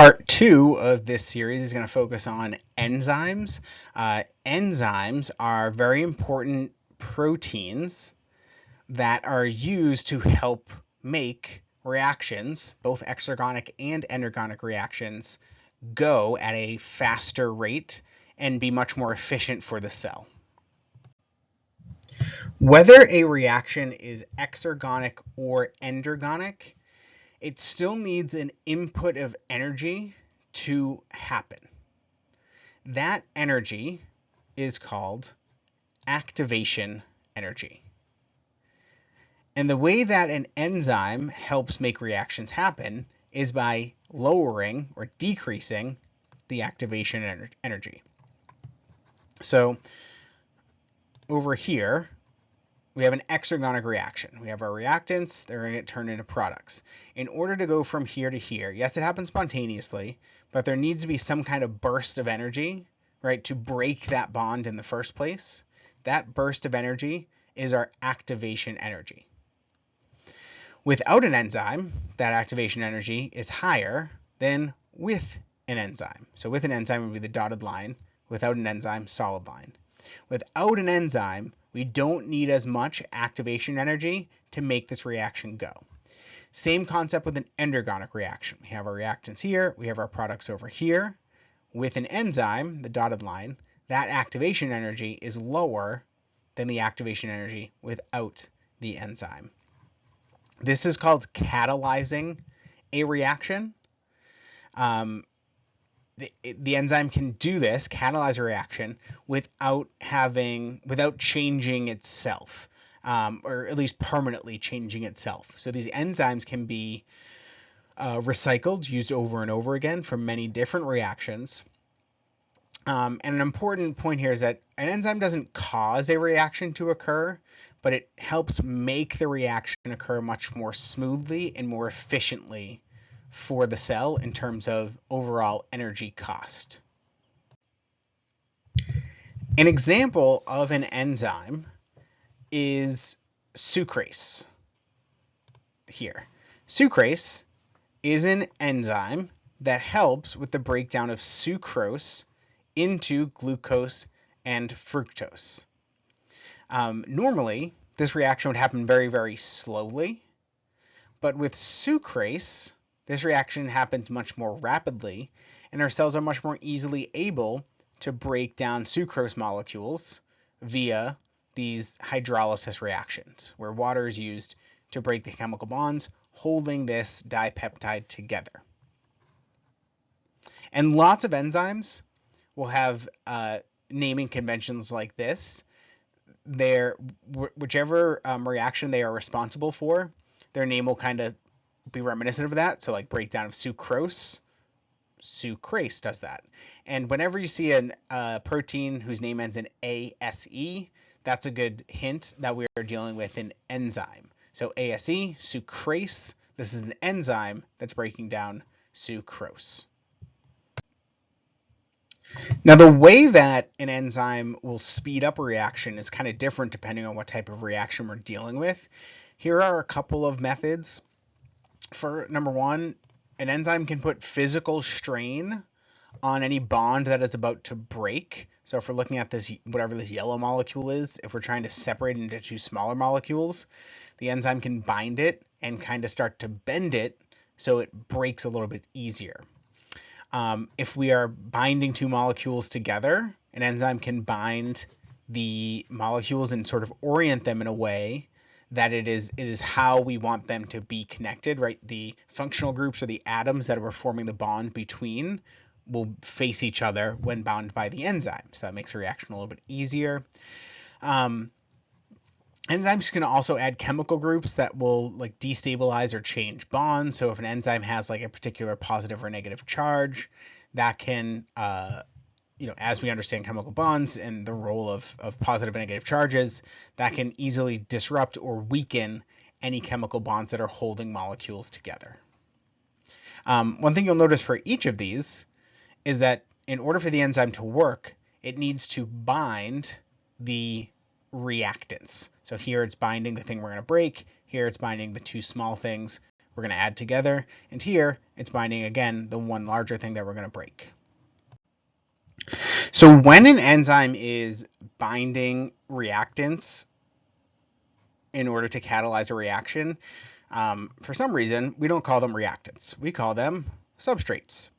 Part 2 of this series is going to focus on enzymes. Enzymes are very important proteins that are used to help make reactions, both exergonic and endergonic reactions, go at a faster rate and be much more efficient for the cell. Whether a reaction is exergonic or endergonic, it still needs an input of energy to happen. That energy is called activation energy. And the way that an enzyme helps make reactions happen is by lowering or decreasing the activation energy. So over here, we have an exergonic reaction. We have our reactants, they're going to get turned into products. In order to go from here to here, yes, it happens spontaneously, but there needs to be some kind of burst of energy, right, to break that bond in the first place. That burst of energy is our activation energy. Without an enzyme, that activation energy is higher than with an enzyme. So with an enzyme would be the dotted line. Without an enzyme, solid line. Without an enzyme, we don't need as much activation energy to make this reaction go. Same concept with an endergonic reaction. We have our reactants here, we have our products over here. With an enzyme, the dotted line, that activation energy is lower than the activation energy without the enzyme. This is called catalyzing a reaction. The enzyme can do this, catalyze a reaction, without changing itself, or at least permanently changing itself. So these enzymes can be recycled, used over and over again for many different reactions. And an important point here is that an enzyme doesn't cause a reaction to occur, but it helps make the reaction occur much more smoothly and more efficiently for the cell in terms of overall energy cost. An example of an enzyme is sucrase here. Sucrase is an enzyme that helps with the breakdown of sucrose into glucose and fructose. Normally, this reaction would happen very, very slowly, but with sucrase, this reaction happens much more rapidly, and our cells are much more easily able to break down sucrose molecules via these hydrolysis reactions, where water is used to break the chemical bonds, holding this dipeptide together. And lots of enzymes will have naming conventions like this. Whichever reaction they are responsible for, their name will kind of be reminiscent of that. So like breakdown of sucrose, sucrase does that. And whenever you see a protein whose name ends in ASE, that's a good hint that we are dealing with an enzyme. So ASE, sucrase, this is an enzyme that's breaking down sucrose. Now, the way that an enzyme will speed up a reaction is kind of different depending on what type of reaction we're dealing with. Here are a couple of methods. For number one, an enzyme can put physical strain on any bond that is about to break. So if we're looking at this, whatever this yellow molecule is, if we're trying to separate it into two smaller molecules, the enzyme can bind it and kind of start to bend it so it breaks a little bit easier. If we are binding two molecules together, an enzyme can bind the molecules and sort of orient them in a way that it is how we want them to be connected, right? The functional groups or the atoms that are forming the bond between will face each other when bound by the enzyme. So that makes the reaction a little bit easier. Enzymes can also add chemical groups that will like destabilize or change bonds. So if an enzyme has like a particular positive or negative charge, that can, as we understand chemical bonds and the role of positive and negative charges, that can easily disrupt or weaken any chemical bonds that are holding molecules together. One thing you'll notice for each of these is that in order for the enzyme to work, it needs to bind the reactants. So here it's binding the thing we're going to break. Here it's binding the two small things we're going to add together, and here it's binding, again, the one larger thing that we're going to break. So when an enzyme is binding reactants in order to catalyze a reaction, for some reason, we don't call them reactants. We call them substrates.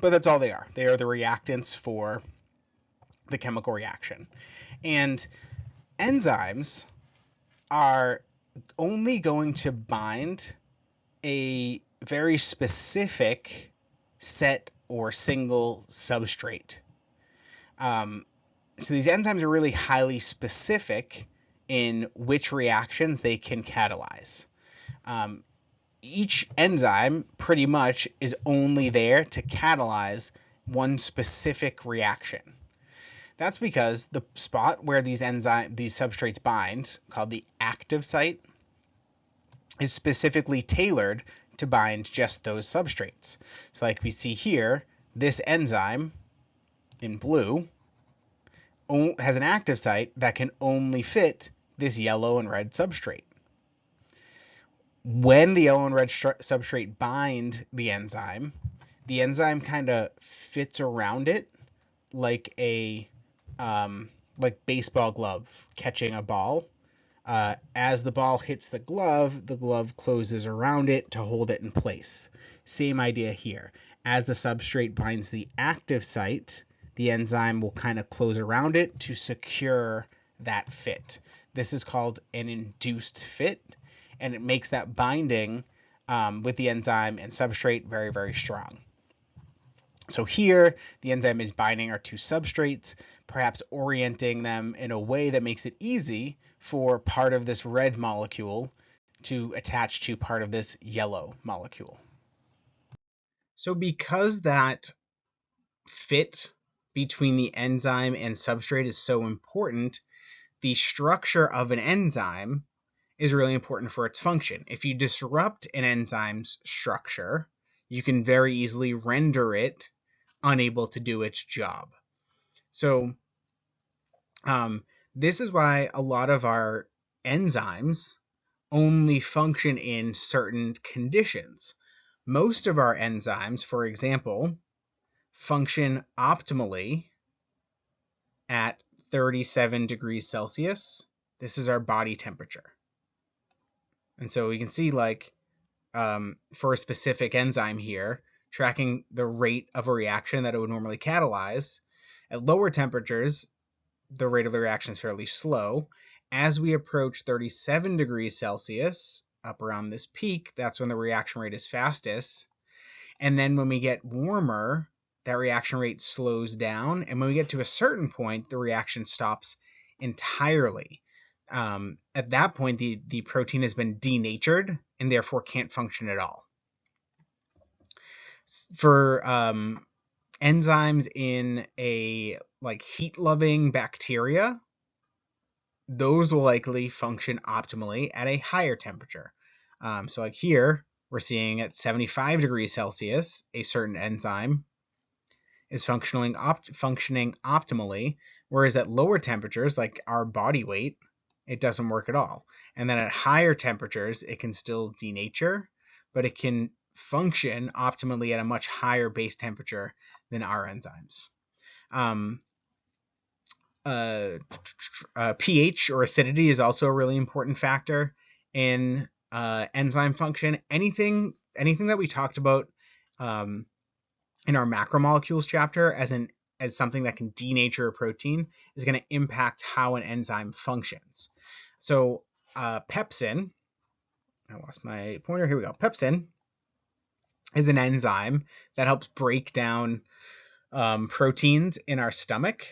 But that's all they are. They are the reactants for the chemical reaction. And enzymes are only going to bind a very specific set or single substrate. So these enzymes are really highly specific in which reactions they can catalyze. Each enzyme pretty much is only there to catalyze one specific reaction. That's because the spot where these substrates bind, called the active site, is specifically tailored to bind just those substrates. So like we see here, this enzyme in blue has an active site that can only fit this yellow and red substrate. When the yellow and red substrate bind the enzyme kind of fits around it like a like baseball glove catching a ball. As the ball hits the glove closes around it to hold it in place. Same idea here. As the substrate binds the active site, the enzyme will kind of close around it to secure that fit. This is called an induced fit, and it makes that binding with the enzyme and substrate very, very strong. So here, the enzyme is binding our two substrates, perhaps orienting them in a way that makes it easy for part of this red molecule to attach to part of this yellow molecule. So because that fit between the enzyme and substrate is so important, the structure of an enzyme is really important for its function. If you disrupt an enzyme's structure, you can very easily render it unable to do its job. So this is why a lot of our enzymes only function in certain conditions. Most of our enzymes, for example, function optimally at 37 degrees Celsius. This is our body temperature. And so we can see, like, for a specific enzyme here, tracking the rate of a reaction that it would normally catalyze. At lower temperatures, the rate of the reaction is fairly slow. As we approach 37 degrees Celsius, up around this peak, that's when the reaction rate is fastest. And then when we get warmer, that reaction rate slows down. And when we get to a certain point, the reaction stops entirely. At that point, the protein has been denatured and therefore can't function at all. For enzymes in a heat-loving bacteria, those will likely function optimally at a higher temperature. So like here, we're seeing at 75 degrees Celsius, a certain enzyme is functioning optimally, whereas at lower temperatures, like our body weight, it doesn't work at all. And then at higher temperatures, it can still denature, but it can function optimally at a much higher base temperature than our enzymes. pH or acidity is also a really important factor in enzyme function. Anything that we talked about in our macromolecules chapter as something that can denature a protein is going to impact how an enzyme functions. So pepsin, I lost my pointer, here we go. Pepsin is an enzyme that helps break down proteins in our stomach.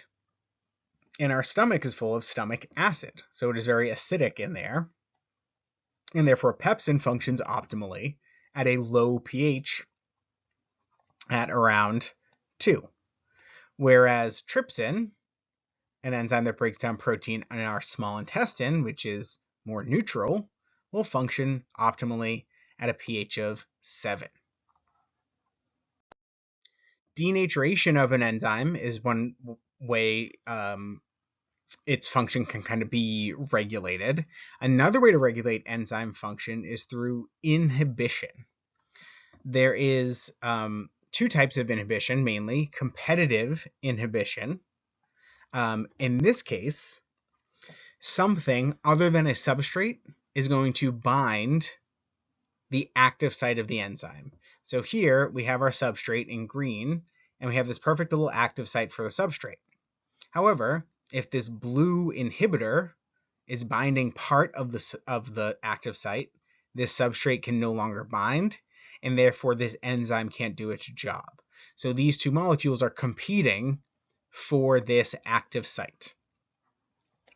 And our stomach is full of stomach acid, so it is very acidic in there. And therefore, pepsin functions optimally at a low pH at around 2. Whereas trypsin, an enzyme that breaks down protein in our small intestine, which is more neutral, will function optimally at a pH of 7. Denaturation of an enzyme is one way its function can kind of be regulated. Another way to regulate enzyme function is through inhibition. There is two types of inhibition, mainly competitive inhibition. In this case, something other than a substrate is going to bind the active site of the enzyme. So here we have our substrate in green, and we have this perfect little active site for the substrate. However, if this blue inhibitor is binding part of the active site, this substrate can no longer bind, and therefore this enzyme can't do its job. So these two molecules are competing for this active site.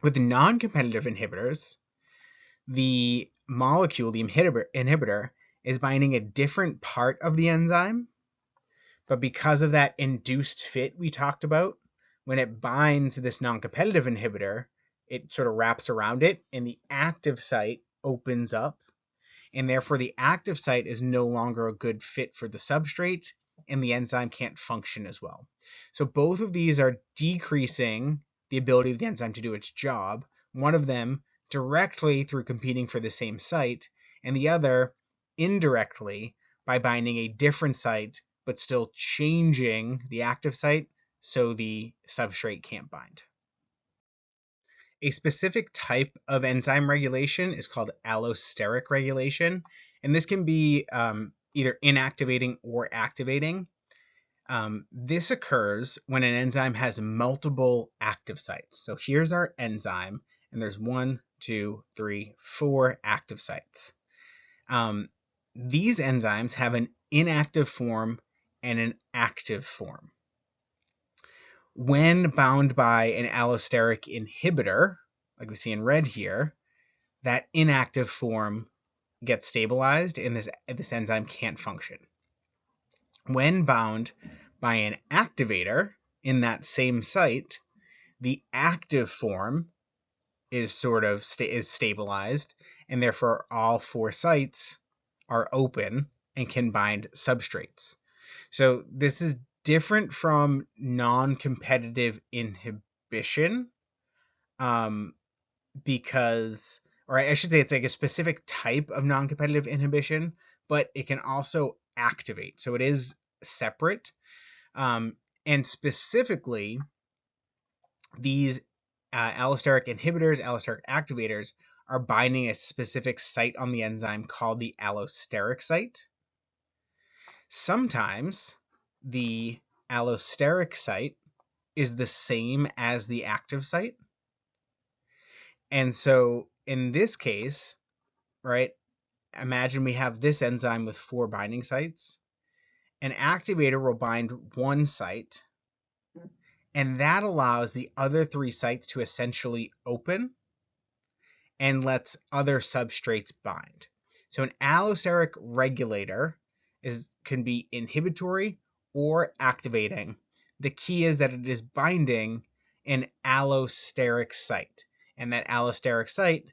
With non-competitive inhibitors, the molecule, the inhibitor, is binding a different part of the enzyme, but because of that induced fit we talked about, when it binds this non-competitive inhibitor, it sort of wraps around it, and the active site opens up, and therefore the active site is no longer a good fit for the substrate, and the enzyme can't function as well. So both of these are decreasing the ability of the enzyme to do its job, one of them directly through competing for the same site, and the other indirectly by binding a different site but still changing the active site so the substrate can't bind. A specific type of enzyme regulation is called allosteric regulation, and this can be either inactivating or activating. This occurs when an enzyme has multiple active sites. So here's our enzyme, and there's 1, 2, 3, 4 active sites. These enzymes have an inactive form and an active form. When bound by an allosteric inhibitor, like we see in red here, that inactive form gets stabilized and this enzyme can't function. When bound by an activator in that same site, the active form is sort of is stabilized, and therefore all 4 sites are open and can bind substrates. So this is different from non-competitive inhibition, because, or I should say it's like a specific type of non-competitive inhibition, but it can also activate. So it is separate. And specifically, these allosteric inhibitors, allosteric activators, are binding a specific site on the enzyme called the allosteric site. Sometimes the allosteric site is the same as the active site. And so in this case, right, imagine we have this enzyme with 4 binding sites. An activator will bind one site, and that allows the other 3 sites to essentially open and lets other substrates bind. So an allosteric regulator can be inhibitory or activating. The key is that it is binding an allosteric site, and that allosteric site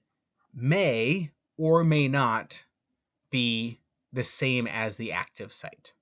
may or may not be the same as the active site.